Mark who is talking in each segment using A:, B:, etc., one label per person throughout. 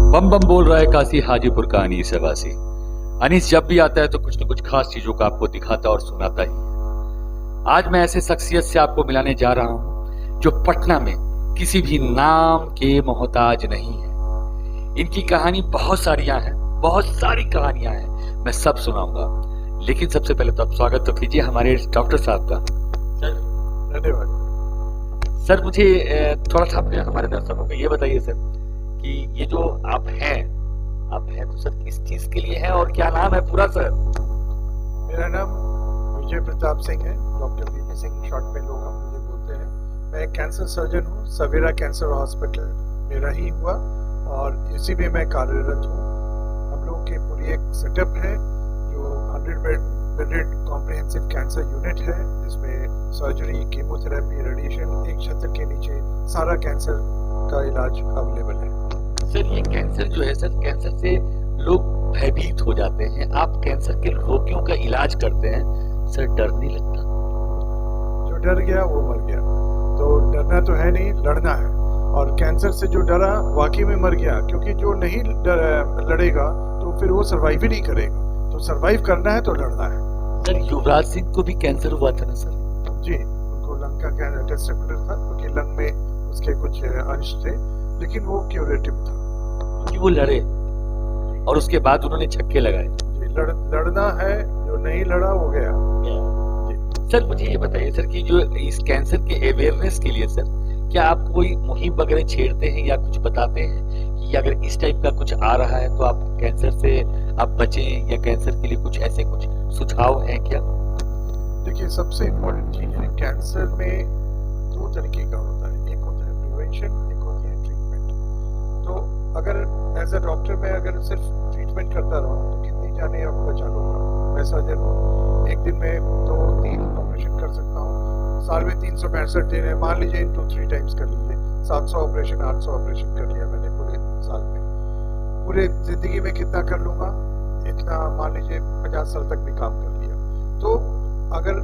A: बम बम बोल रहा है काशी हाजीपुर का अनीस अवासी। अनीस जब भी आता है तो कुछ न कुछ खास चीजों का आपको दिखाता और सुनाता ही है। आज मैं ऐसे शख्सियत से आपको मिलाने जा रहा हूं जो पटना में किसी भी नाम के मोहताज नहीं है। इनकी कहानी बहुत सारियां हैं, बहुत सारी कहानियां हैं, मैं सब सुनाऊंगा। लेकिन सबसे पहले तो आप स्वागत तो कीजिए हमारे डॉक्टर साहब का। सर
B: धन्यवाद।
A: सर मुझे थोड़ा सा अपने हमारे दर्शकों को ये बताइए सर कि ये जो आप हैं तो सर किस चीज के लिए है और क्या नाम है पूरा सर?
B: मेरा नाम विजय प्रताप सिंह है, डॉक्टर वीपी सिंह शॉर्ट में लोग हम मुझे बोलते हैं। मैं एक कैंसर सर्जन हूँ, सवेरा कैंसर हॉस्पिटल मेरा ही हुआ और इसी में मैं कार्यरत हूँ। हम लोग की पूरी एक सेटअप है जो 100-बेडेड कॉम्प्रिहेंसिव कैंसर यूनिट है, जिसमें सर्जरी, कीमोथेरेपी, रेडिएशन, एक छत के नीचे सारा कैंसर का इलाज अवेलेबल है।
A: सर ये कैंसर जो है सर, कैंसर से लोग भयभीत हो जाते हैं, आप कैंसर के रोगियों का इलाज करते हैं, सर डर नहीं लगता?
B: जो डर गया वो मर गया, तो डरना तो है नहीं, लड़ना है। और कैंसर से जो डरा वाकई में मर गया, क्योंकि जो नहीं लड़ेगा तो फिर वो सर्वाइव ही नहीं करेगा। तो सर्वाइव करना है तो लड़ना है।
A: सर युवराज सिंह को भी कैंसर हुआ था ना सर?
B: जी, उनको लंग का टेस्टिकुलर था, क्योंकि लंग में उसके कुछ अंश थे, लेकिन वो क्यूरेटिव था
A: क्योंकि वो लड़े और उसके बाद उन्होंने छक्के लगाए।
B: जी, लड़ना है, जो नहीं लड़ा वो गया। जी।
A: सर मुझे ये बताइए सर कि जो इस कैंसर के अवेयरनेस के लिए सर क्या आप कोई मुहिम वगैरह छेड़ते हैं या कुछ बताते हैं कि अगर इस टाइप का कुछ आ रहा है तो आप कैंसर से आप बचें, या कैंसर के लिए कुछ ऐसे कुछ सुझाव हैं क्या?
B: देखिए, सबसे इम्पोर्टेंट चीज है, कैंसर में दो तरीके का होता है, एक होता है प्रिवेंशन, एक होती है ट्रीटमेंट। तो अगर एज अ डॉक्टर मैं अगर सिर्फ ट्रीटमेंट करता रहूँ तो कितनी जाने अब बचा लूंगा। मैं सर्जन हूँ, एक दिन में 2-3 ऑपरेशन कर सकता हूँ, साल में 365 दिन है, मान लीजिए इन 2-3 टाइम्स कर लीजिए, 700 ऑपरेशन 800 ऑपरेशन कर लिया मैंने पूरे साल में। पूरे जिंदगी में कितना कर लूंगा, इतना मान लीजिए 50 साल तक भी काम कर लिया। तो अगर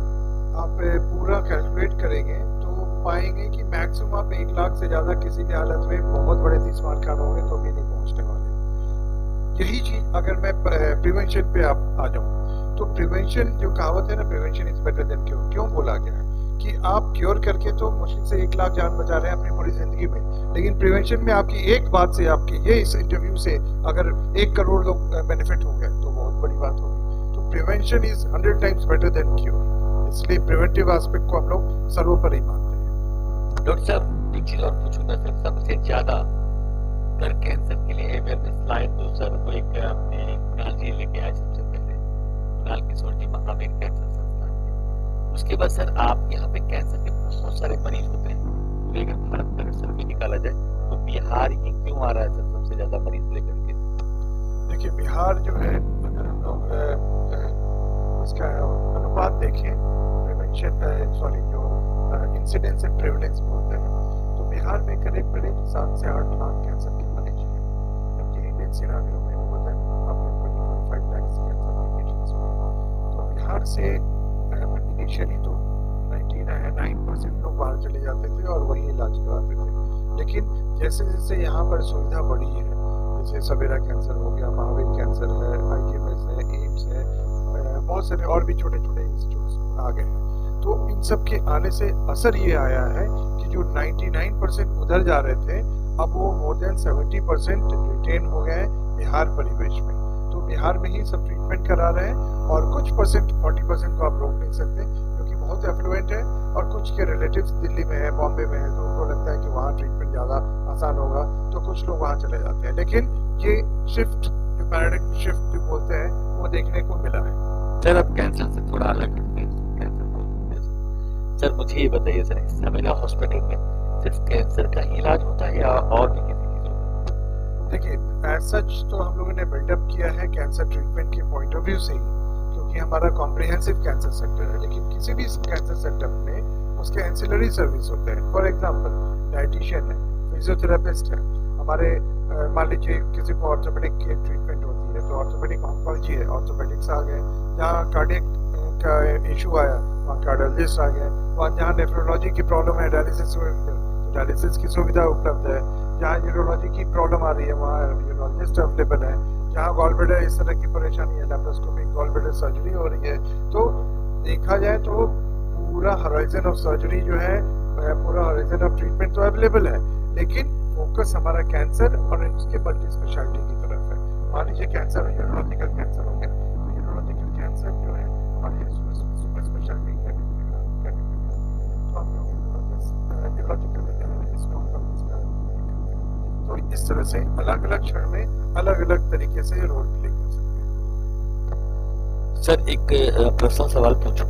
B: आप पूरा कैलकुलेट करेंगे तो पाएंगे कि मैक्सिमम आप 1 लाख से ज्यादा किसी भी हालत में बहुत बड़े 30 खान होंगे तो भी नहीं पहुंचने वाले। यही चीज अगर मैं प्रिवेंशन पे आप आ जाऊं तो प्रिवेंशन जो कहावत है ना, prevention is better than cure, क्यों बोला गया है कि आप क्योर करके तो मुश्किल से 1 लाख जान बचा रहे हैं अपनी पूरी जिंदगी में, लेकिन प्रिवेंशन में आपकी एक बात से, आपकी ये इस इंटरव्यू से अगर 1 करोड़ लोग बेनिफिट हो गए तो बहुत बड़ी बात होगी। तो prevention is 100 times better than cure, इसलिए प्रिवेंटिव एस्पेक्ट को हम लोग सर्वोपरि मानते हैं।
A: डॉक्टर साहब एक चीज और पूछूंगा सर, सबसे ज्यादा अगर कैंसर के लिए अवेयरनेस लाए तो सर वो एक अपने कुणाल जी लेके आए सबसे पहले, कुणाल किशोर जी, महावीर कैंसर संस्थान के। उसके बाद सर आप यहाँ पे कैंसर के बहुत सारे मरीज होते हैं, पूरे अगर भारत का अगर सर्वे निकाला जाए तो बिहार ही क्यों आ रहा है सर सबसे ज्यादा मरीज लेकर के?
B: देखिए, बिहार जो है, अगर हम लोग इसका अनुपात देखें, प्रिवेंशन जो इंसिडेंस एंड प्रेवलेंस बोलते हैं, तो बिहार में करीब 7 से 8 लाख कैंसर के मरीज हैं, जबकि इंडियन सिनेरियो में वो होता है आपके 20-25 लाख कैंसर के पेशेंट्स होंगे। तो बिहार से इनिशियली तो 99% लोग बाहर चले जाते थे और वहीं इलाज कराते थे, लेकिन जैसे जैसे यहाँ पर सुविधा बढ़ी है, जैसे सवेरा कैंसर हो गया, महावीर कैंसर है, IKMS है, एम्स है, बहुत सारे और भी छोटे छोटे इंस्टीट्यूट आ गए हैं। तो इन सब के आने से असर ये आया है कि जो 99% उधर जा रहे थे, अब वो मोर देन 70% रिटेन हो गए हैं बिहार परिवेश में। तो बिहार में ही सब ट्रीटमेंट करा रहे हैं, और कुछ परसेंट 40% को आप रोक नहीं सकते क्योंकि बहुत एफ्लुएंट है, और कुछ के रिलेटिव्स दिल्ली में है, बॉम्बे में है, तो उनको लगता है कि वहाँ ट्रीटमेंट ज़्यादा आसान होगा, तो कुछ लोग वहाँ चले जाते हैं। लेकिन ये शिफ्ट, जो पैराडाइम शिफ्ट जो बोलते हैं, वो देखने को मिला है।
A: सर अब कैंसर से थोड़ा अलग है, सर मुझे ये बताइए सर, इस सवेरा हॉस्पिटल में सिर्फ कैंसर का ही इलाज होता है या और भी किसी चीजों का?
B: देखिए, एज सच तो हम लोगों ने बिल्डअप किया है कैंसर ट्रीटमेंट के पॉइंट ऑफ व्यू से ही, क्योंकि हमारा कॉम्प्रिहेंसिव कैंसर सेंटर है, लेकिन किसी भी कैंसर सेंटर में उसके एंसिलरी सर्विस होते हैं। फॉर एग्जाम्पल, डाइटिशियन है, फिजियोथेरेपिस्ट है, हमारे मान लीजिए किसी को ऑर्थोपेडिक की ट्रीटमेंट होती है तो ऑर्थोपेडिक ऑन्कोलॉजी है, ऑर्थोपेडिक्स आ गए, जहाँ कार्डियक का इशू आया वहाँ कार्डियोलॉजिस्ट आ गए, वहाँ जहाँ नेफ्रोलॉजी की प्रॉब्लम है, डायलिसिस की सुविधा उपलब्ध है, जहाँ यूरोलॉजी की प्रॉब्लम आ रही है वहाँ यूरोलॉजिस्ट अवेलेबल है, जहाँ गॉलब्लैडर इस तरह की परेशानी है, लैप्रोस्कोपिक गॉलब्लैडर सर्जरी हो रही है। तो देखा जाए तो पूरा हॉराइजन ऑफ सर्जरी जो है, पूरा हॉराइजन ऑफ ट्रीटमेंट तो अवेलेबल है, लेकिन फोकस हमारा कैंसर और उसके मल्टी स्पेशलिटी की तरफ है। मान लीजिए कैंसर यूरोलॉजिकल कैंसर हो गया, तो यूरोलॉजिकल कैंसर जो है हमारी सुपर स्पेशलिटी कैटेगरी तो हम लोग यूरोलॉजिकल इसको हम लोग इसका तो इस तरह से अलग अलग क्षण में अलग अलग तरीके से रोल प्ले कर सकते हैं।
A: सर एक पर्सनल सवाल पूछूं?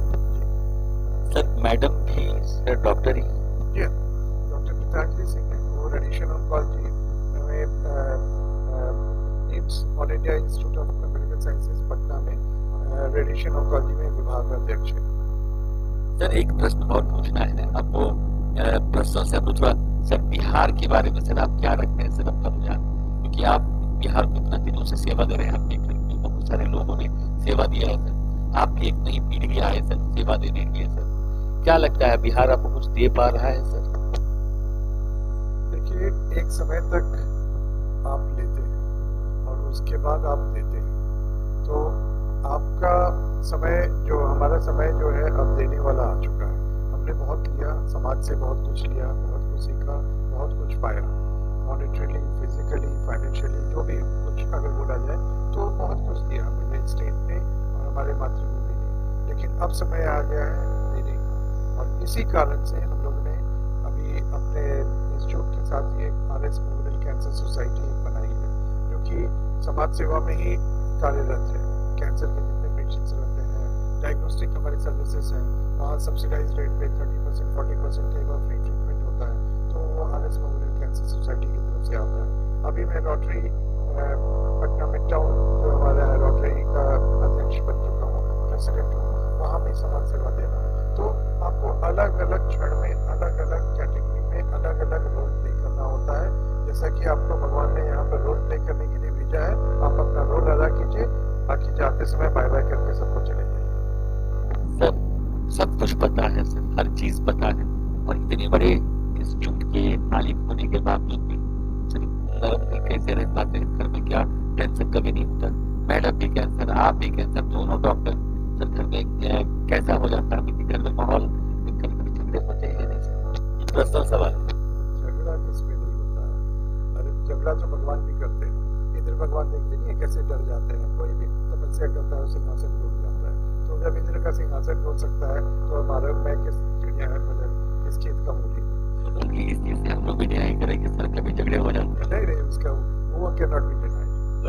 A: सर मैडम भी सर डॉक्टर ही?
B: जी, डॉक्टर गीतांजलि सिंह है, वो रेडिएशन ऑन्कोलॉजी में AIIMS all India institute of medical sciences Patna में रेडिएशन ऑन्कोलॉजी में विभाग अध्यक्ष है।
A: सर एक प्रश्न और पूछना है आपको, प्रश्नों से हम थोड़ा सर बिहार के बारे में सर आप क्या रखते हैं सर अपना रुझान, क्योंकि आप बिहार को इतना दिनों से सेवा दे रहे हैं, आपके घर में बहुत सारे लोगों ने सेवा दिया है सर, आप एक नई पीढ़ी आए सर सेवा देने के लिए सर, क्या लगता है बिहार आपको कुछ दे पा रहा है सर?
B: देखिए, एक समय तक आप लेते हैं और उसके बाद आप देते हैं, तो आपका समय जो हमारा समय जो है अब देने वाला आ चुका है। हमने बहुत लिया, समाज से बहुत कुछ लिया, बहुत कुछ सीखा, बहुत कुछ पाया, मॉनेटरीली, फिजिकली, फाइनेंशियली, जो भी कुछ अगर बोला जाए तो बहुत कुछ दिया मुझे स्टेट ने और हमारे मातृभूमि ने, लेकिन अब समय आ गया है देने का। और इसी कारण से हम लोगों ने अभी अपने इंस्टीट्यूट के साथ ये RS मेमोरियल कैंसर सोसाइटी बनाई है, जो कि समाज सेवा में ही कार्यरत है। कैंसर के जितने पेशेंट्स रहते हैं, डायग्नोस्टिक हमारी सर्विसेज हैं, वहाँ सब्सिडाइज रेट पे 30% 40% कई बार फ्री ट्रीटमेंट होता है, तो वो RS मेमोरियल कैंसर सोसाइटी की तरफ से आता है। अभी मैं रोटरी पटना मिड टाउन जो हमारा रोटरी का अध्यक्ष बन चुका हूँ, प्रेसिडेंट हूँ, वहाँ भी समाज सेवा दे रहा हूँ। तो आपको अलग अलग क्षण में अलग अलग कैटेगरी में अलग अलग रोल प्ले करना होता है। जैसा कि आपको भगवान ने यहाँ पर रोल प्ले करने के लिए भेजा है, आप अपना रोल अदा कीजिए, बाकी जाते समय बाय बाय करके सबको चले जाइए।
A: सर सब कुछ पता है सर, हर चीज पता है, और इतने बड़े इंस्टीट्यूट के मालिक होने के बावजूद भी सर कैसे रह पाते हैं घर में, क्या टेंशन कभी नहीं होता? मैडम भी कैंसर, आप भी कैंसर, दोनों डॉक्टर सर घर में कैसा हो जाता है? घर में माहौल कभी कभी झगड़े होते हैं नहीं सर? पर्सनल सवाल।
B: झगड़ा किसमें नहीं होता है? अरे झगड़ा तो भगवान भी करते हैं। इंद्र भगवान देखते नहीं है कैसे डर जाते हैं, कोई भी तपस्या करता है सिंहासन डूब जाता है। तो जब इंद्र का सिंहासन डूब सकता है तो हमारा मैं किस चिड़िया है, मतलब किस खेत का मूली।
A: इस चीज से